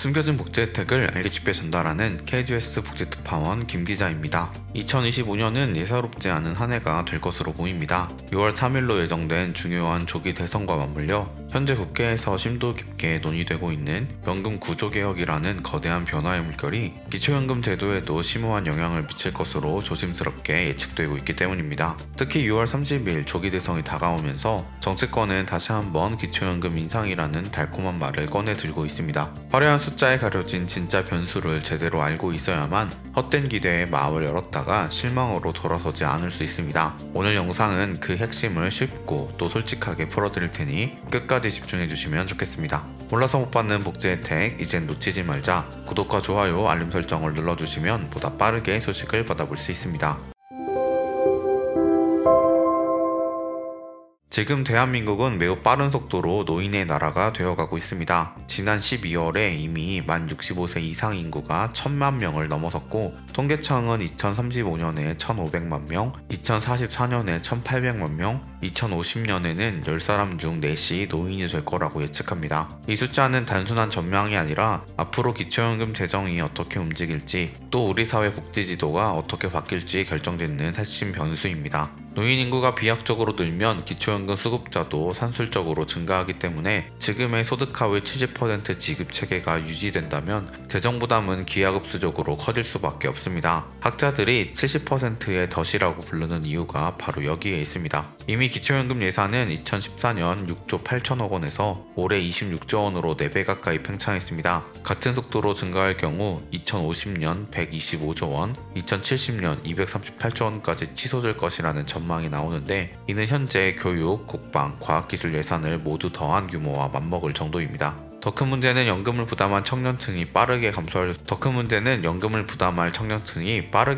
숨겨진 복지 혜택을 알기 쉽게 전달하는 KGS 복지특파원 김 기자입니다. 2025년은 예사롭지 않은 한 해가 될 것으로 보입니다. 6월 3일로 예정된 중요한 조기 대선과 맞물려 현재 국회에서 심도 깊게 논의되고 있는 연금 구조개혁이라는 거대한 변화의 물결이 기초연금 제도에도 심오한 영향을 미칠 것으로 조심스럽게 예측되고 있기 때문입니다. 특히 6월 30일 조기 대선이 다가오면서 정치권은 다시 한번 기초연금 인상이라는 달콤한 말을 꺼내 들고 있습니다. 화려한 숫자에 가려진 진짜 변수를 제대로 알고 있어야만 헛된 기대에 마음을 열었다가 실망으로 돌아서지 않을 수 있습니다. 오늘 영상은 그 핵심을 쉽고 또 솔직하게 풀어드릴 테니 끝까지 집중해주시면 좋겠습니다. 몰라서 못 받는 복지 혜택 이젠 놓치지 말자. 구독과 좋아요, 알림 설정을 눌러주시면 보다 빠르게 소식을 받아볼 수 있습니다. 지금 대한민국은 매우 빠른 속도로 노인의 나라가 되어가고 있습니다. 지난 12월에 이미 만 65세 이상 인구가 1000만 명을 넘어섰고 통계청은 2035년에 1500만 명, 2044년에 1800만 명, 2050년에는 10사람 중 4시 노인이 될 거라고 예측합니다. 이 숫자는 단순한 전망이 아니라 앞으로 기초연금 재정이 어떻게 움직일지 또 우리 사회 복지지도가 어떻게 바뀔지 결정짓는 핵심 변수입니다. 노인 인구가 비약적으로 늘면 기초연금 수급자도 산술적으로 증가하기 때문에 지금의 소득하위 70% 지급 체계가 유지된다면 재정 부담은 기하급수적으로 커질 수밖에 없습니다. 학자들이 70%의 덫이라고 부르는 이유가 바로 여기에 있습니다. 이미 기초연금 예산은 2014년 6조 8천억 원에서 올해 26조 원으로 4배 가까이 팽창했습니다. 같은 속도로 증가할 경우 2050년 125조 원, 2070년 238조 원까지 치솟을 것이라는 전망이 나오는데 이는 현재 교육, 국방, 과학기술 예산을 모두 더한 규모와 맞먹을 정도입니다. 더 큰 문제는 연금을 부담할 청년층이 빠르게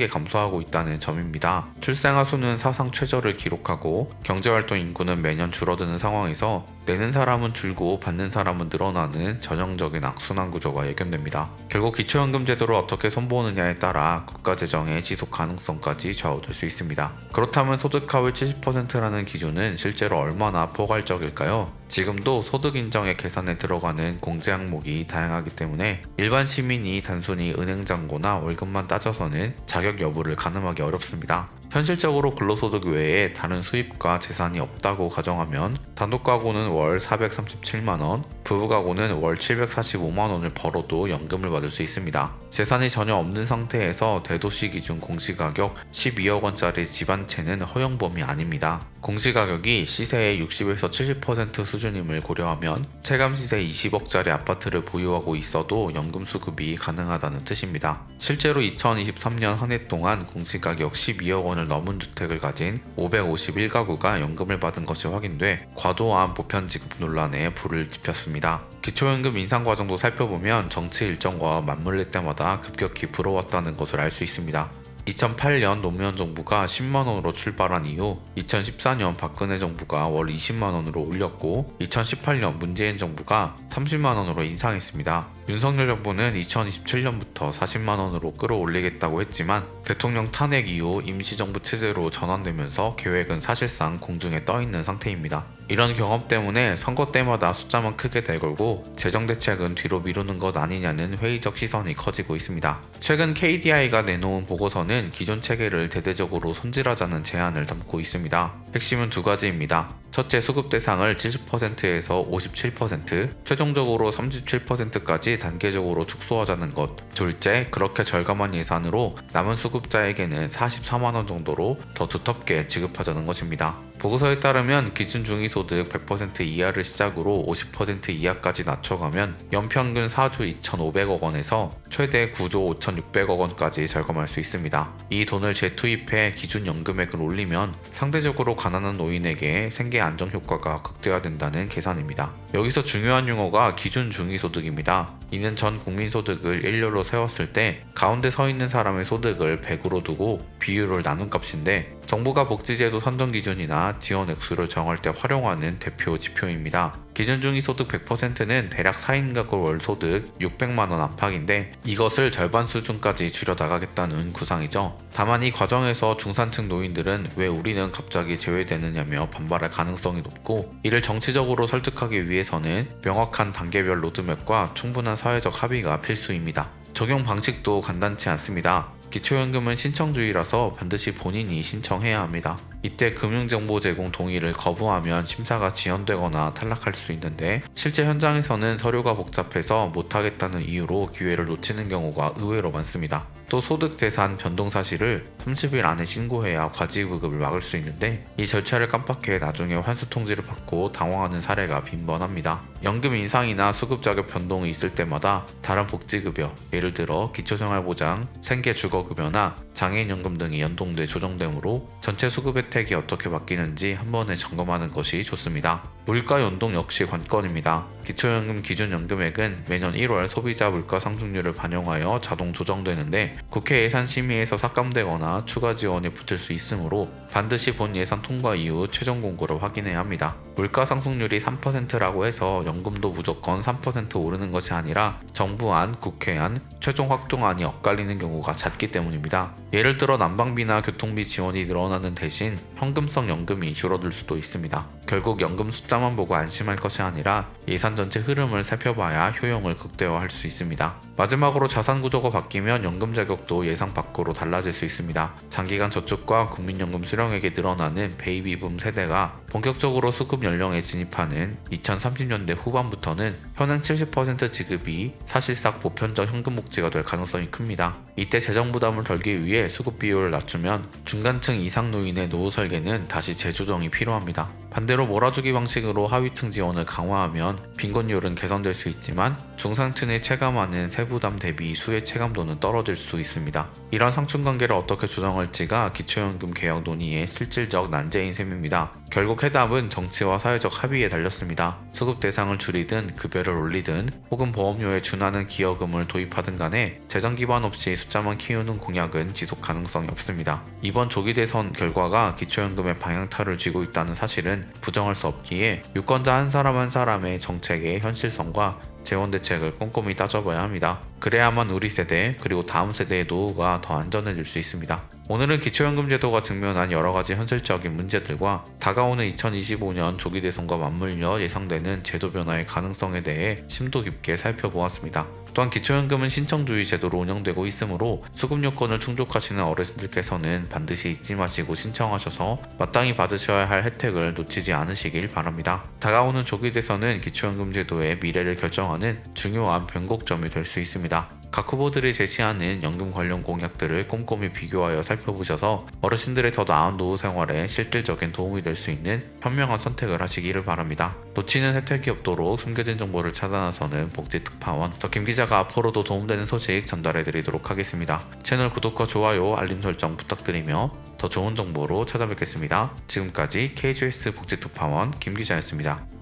감소하고 있다는 점입니다. 출생아 수는 사상 최저를 기록하고 경제활동 인구는 매년 줄어드는 상황에서 내는 사람은 줄고 받는 사람은 늘어나는 전형적인 악순환 구조가 예견됩니다. 결국 기초연금 제도를 어떻게 손보느냐에 따라 국가재정의 지속 가능성까지 좌우될 수 있습니다. 그렇다면 소득하위 70%라는 기준은 실제로 얼마나 포괄적일까요? 지금도 소득 인정의 계산에 들어가는 공제 항목이 다양하기 때문에 일반 시민이 단순히 은행 잔고나 월급만 따져서는 자격 여부를 가늠하기 어렵습니다. 현실적으로 근로소득 외에 다른 수입과 재산이 없다고 가정하면 단독가구는 월 437만원, 부부가구는 월 745만원을 벌어도 연금을 받을 수 있습니다. 재산이 전혀 없는 상태에서 대도시 기준 공시가격 12억 원짜리 집 한 채는 허용 범위 아닙니다. 공시가격이 시세의 60에서 70% 수준임을 고려하면 체감 시세 20억짜리 아파트를 보유하고 있어도 연금 수급이 가능하다는 뜻입니다. 실제로 2023년 한 해 동안 공시가격 12억 원을 넘은 주택을 가진 551가구가 연금을 받은 것이 확인돼 과도한 보편 지급 논란에 불을 지폈습니다. 기초연금 인상 과정도 살펴보면 정치 일정과 맞물릴 때마다 급격히 불어왔다는 것을 알 수 있습니다. 2008년 노무현 정부가 10만원으로 출발한 이후 2014년 박근혜 정부가 월 20만원으로 올렸고 2018년 문재인 정부가 30만원으로 인상했습니다. 윤석열 정부는 2027년부터 40만원으로 끌어올리겠다고 했지만 대통령 탄핵 이후 임시정부 체제로 전환되면서 계획은 사실상 공중에 떠있는 상태입니다. 이런 경험 때문에 선거 때마다 숫자만 크게 내걸고 재정대책은 뒤로 미루는 것 아니냐는 회의적 시선이 커지고 있습니다. 최근 KDI가 내놓은 보고서는 기존 체계를 대대적으로 손질하자는 제안을 담고 있습니다. 핵심은 두 가지입니다. 첫째, 수급 대상을 70%에서 57%, 최종적으로 37%까지 단계적으로 축소하자는 것. 둘째, 그렇게 절감한 예산으로 남은 수급자에게는 44만원 정도로 더 두텁게 지급하자는 것입니다. 보고서에 따르면 기준 중위소득 100% 이하를 시작으로 50% 이하까지 낮춰가면 연평균 4조 2,500억 원에서 최대 9조 5,600억 원까지 절감할 수 있습니다. 이 돈을 재투입해 기준 연금액을 올리면 상대적으로 가난한 노인에게 생계 안정 효과가 극대화된다는 계산입니다. 여기서 중요한 용어가 기준 중위소득입니다. 이는 전 국민소득을 일렬로 세웠을 때 가운데 서 있는 사람의 소득을 100으로 두고 비율을 나눈 값인데 정부가 복지제도 선정 기준이나 지원 액수를 정할 때 활용하는 대표 지표입니다. 기준 중위 소득 100%는 대략 4인 가구 월 소득 600만원 안팎인데 이것을 절반 수준까지 줄여나가겠다는 구상이죠. 다만 이 과정에서 중산층 노인들은 왜 우리는 갑자기 제외되느냐며 반발할 가능성이 높고, 이를 정치적으로 설득하기 위해서는 명확한 단계별 로드맵과 충분한 사회적 합의가 필수입니다. 적용 방식도 간단치 않습니다. 기초연금은 신청주의라서 반드시 본인이 신청해야 합니다. 이때 금융정보 제공 동의를 거부하면 심사가 지연되거나 탈락할 수 있는데, 실제 현장에서는 서류가 복잡해서 못하겠다는 이유로 기회를 놓치는 경우가 의외로 많습니다. 또 소득 재산 변동 사실을 30일 안에 신고해야 과지부급을 막을 수 있는데, 이 절차를 깜빡해 나중에 환수 통지를 받고 당황하는 사례가 빈번합니다. 연금 인상이나 수급 자격 변동이 있을 때마다 다른 복지급여, 예를 들어 기초생활보장, 생계주거급여나 장애인연금 등이 연동돼 조정되므로 전체 수급 혜택이 어떻게 바뀌는지 한 번에 점검하는 것이 좋습니다. 물가 연동 역시 관건입니다. 기초연금 기준연금액은 매년 1월 소비자 물가 상승률을 반영하여 자동 조정되는데, 국회 예산심의에서 삭감되거나 추가 지원이 붙을 수 있으므로 반드시 본 예산 통과 이후 최종 공고를 확인해야 합니다. 물가 상승률이 3%라고 해서 연금도 무조건 3% 오르는 것이 아니라 정부안, 국회안, 최종 확정안이 엇갈리는 경우가 잦기 때문입니다. 예를 들어 난방비나 교통비 지원이 늘어나는 대신 현금성 연금이 줄어들 수도 있습니다. 결국 연금 숫자만 보고 안심할 것이 아니라 예산 전체 흐름을 살펴봐야 효용을 극대화할 수 있습니다. 마지막으로 자산 구조가 바뀌면 연금 자격도 예상 밖으로 달라질 수 있습니다. 장기간 저축과 국민연금 수령액이 늘어나는 베이비붐 세대가 본격적으로 수급 연령에 진입하는 2030년대 후반부터는 현행 70% 지급이 사실상 보편적 현금 복지가 될 가능성이 큽니다. 이때 재정 부담을 덜기 위해 수급 비율을 낮추면 중간층 이상 노인의 노후 설계는 다시 재조정이 필요합니다. 반대로 몰아주기 방식으로 하위층 지원을 강화하면 빈곤율은 개선될 수 있지만 중상층이 체감하는 세부담 대비 수혜 체감도는 떨어질 수 있습니다. 이런 상충관계를 어떻게 조정할지가 기초연금 개혁 논의의 실질적 난제인 셈입니다. 결국 해답은 정치와 사회적 합의에 달렸습니다. 수급 대상을 줄이든 급여를 올리든 혹은 보험료에 준하는 기여금을 도입하든 간에 재정 기반 없이 숫자만 키우는 공약은 지속 가능성이 없습니다. 이번 조기 대선 결과가 기초연금의 방향타를 쥐고 있다는 사실은 부정할 수 없기에 유권자 한 사람 한 사람의 정책의 현실성과 재원 대책을 꼼꼼히 따져봐야 합니다. 그래야만 우리 세대 그리고 다음 세대의 노후가 더 안전해질 수 있습니다. 오늘은 기초연금 제도가 직면한 여러가지 현실적인 문제들과 다가오는 2025년 조기 대선과 맞물려 예상되는 제도 변화의 가능성에 대해 심도 깊게 살펴보았습니다. 또한 기초연금은 신청주의 제도로 운영되고 있으므로 수급 요건을 충족하시는 어르신들께서는 반드시 잊지 마시고 신청하셔서 마땅히 받으셔야 할 혜택을 놓치지 않으시길 바랍니다. 다가오는 조기 대선은 기초연금 제도의 미래를 결정하는 중요한 변곡점이 될 수 있습니다. 각 후보들이 제시하는 연금 관련 공약들을 꼼꼼히 비교하여 살펴보셔서 어르신들의 더 나은 노후 생활에 실질적인 도움이 될 수 있는 현명한 선택을 하시기를 바랍니다. 놓치는 혜택이 없도록 숨겨진 정보를 찾아나서는 복지특파원, 저 김기자가 앞으로도 도움되는 소식 전달해드리도록 하겠습니다. 채널 구독과 좋아요, 알림 설정 부탁드리며 더 좋은 정보로 찾아뵙겠습니다. 지금까지 KGS 복지특파원 김기자였습니다.